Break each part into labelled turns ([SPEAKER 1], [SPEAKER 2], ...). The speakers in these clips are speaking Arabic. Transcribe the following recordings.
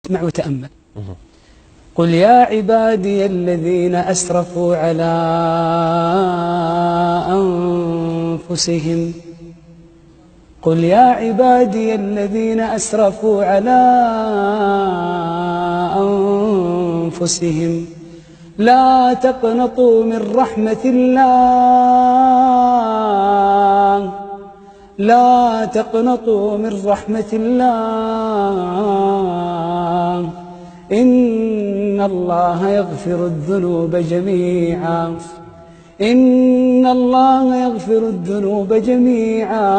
[SPEAKER 1] اسمع وتأمل. قل يا عبادي الذين أسرفوا على أنفسهم قل يا عبادي الذين أسرفوا على أنفسهم لا تقنطوا من رحمة الله لا تقنطوا من رحمة الله إن الله يغفر الذنوب جميعا إن الله يغفر الذنوب جميعا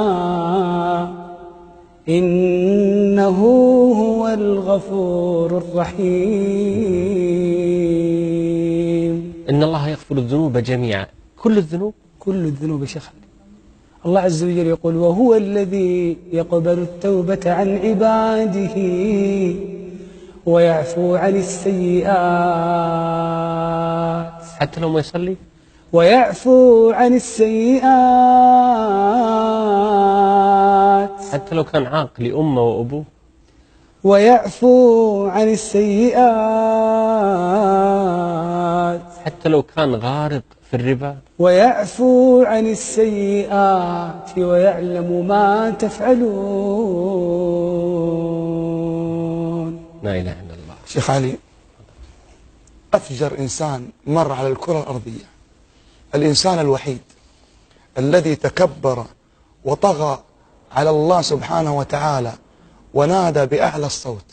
[SPEAKER 1] إنه هو الغفور الرحيم.
[SPEAKER 2] إن الله يغفر الذنوب جميعا. كل الذنوب؟
[SPEAKER 1] كل الذنوب يا شيخ. الله عز وجل يقول وهو الذي يقبل التوبة عن عباده ويعفو عن السيئات
[SPEAKER 2] حتى لو ما يصلي؟
[SPEAKER 1] ويعفو عن السيئات
[SPEAKER 2] حتى لو كان عاق لأمه وأبوه؟
[SPEAKER 1] ويعفو عن السيئات
[SPEAKER 2] حتى لو كان غارق في الربا؟
[SPEAKER 1] ويعفو عن السيئات ويعلم ما تفعلون.
[SPEAKER 2] لا إله إلا الله.
[SPEAKER 3] شيخ علي، أفجر إنسان مر على الكرة الأرضية الإنسان الوحيد الذي تكبر وطغى على الله سبحانه وتعالى ونادى بأعلى الصوت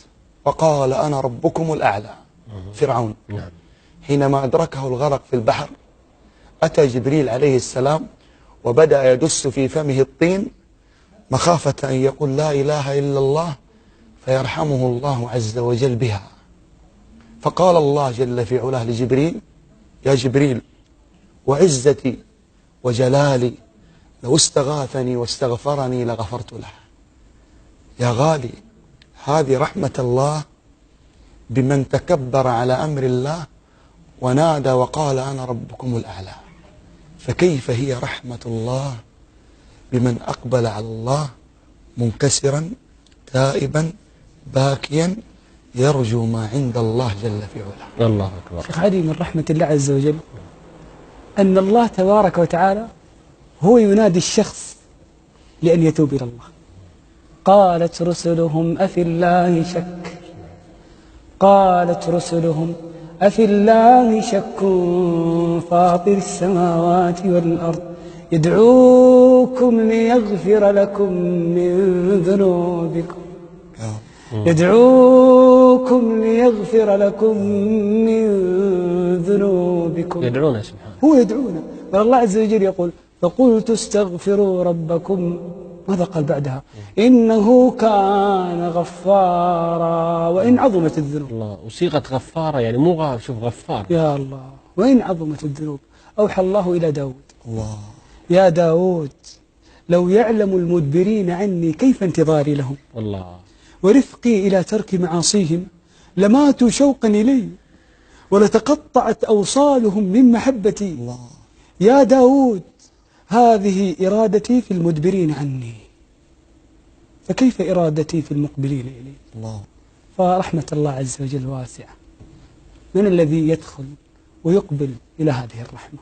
[SPEAKER 3] وقال أنا ربكم الأعلى، فرعون. حينما أدركه الغرق في البحر أتى جبريل عليه السلام وبدأ يدس في فمه الطين مخافة أن يقول لا إله إلا الله فيرحمه الله عز وجل بها. فقال الله جل في علاه لجبريل يا جبريل وعزتي وجلالي لو استغاثني واستغفرني لغفرت له. يا غالي، هذه رحمة الله بمن تكبر على أمر الله ونادى وقال أنا ربكم الأعلى، فكيف هي رحمة الله بمن أقبل على الله منكسرا تائبا باكيا يرجو ما عند الله جل في علاه.
[SPEAKER 2] الله أكبر.
[SPEAKER 1] شيخ علي، من رحمة الله عز وجل أن الله تبارك وتعالى هو ينادي الشخص لأن يتوب إلى الله. قالت رسلهم أفي الله شك قالت رسلهم أفي الله شك فاطر السماوات والأرض يدعوكم ليغفر لكم من ذنوبكم يدعوكم ليغفر لكم من ذنوبكم.
[SPEAKER 2] يدعونا سبحانه،
[SPEAKER 1] هو يدعونا. والله عز وجل يقول فقلت استغفروا ربكم، ماذا قال بعدها؟ إنه كان غفارا وإن عظمت الذنوب.
[SPEAKER 2] الله، وصيغة غفارة يعني مو شوف غفار.
[SPEAKER 1] يا الله، وإن عظمت الذنوب. أوحى الله إلى داود
[SPEAKER 3] الله
[SPEAKER 1] يا داود لو يعلم المدبرين عني كيف انتظاري لهم
[SPEAKER 2] الله
[SPEAKER 1] ورفقي إلى ترك معاصيهم لماتوا شوقا إلي ولتقطعت أوصالهم من محبتي.
[SPEAKER 3] الله.
[SPEAKER 1] يا داود هذه إرادتي في المدبرين عني، فكيف إرادتي في المقبلين إلي؟
[SPEAKER 3] الله.
[SPEAKER 1] فرحمة الله عز وجل واسعة. من الذي يدخل ويقبل إلى هذه الرحمة؟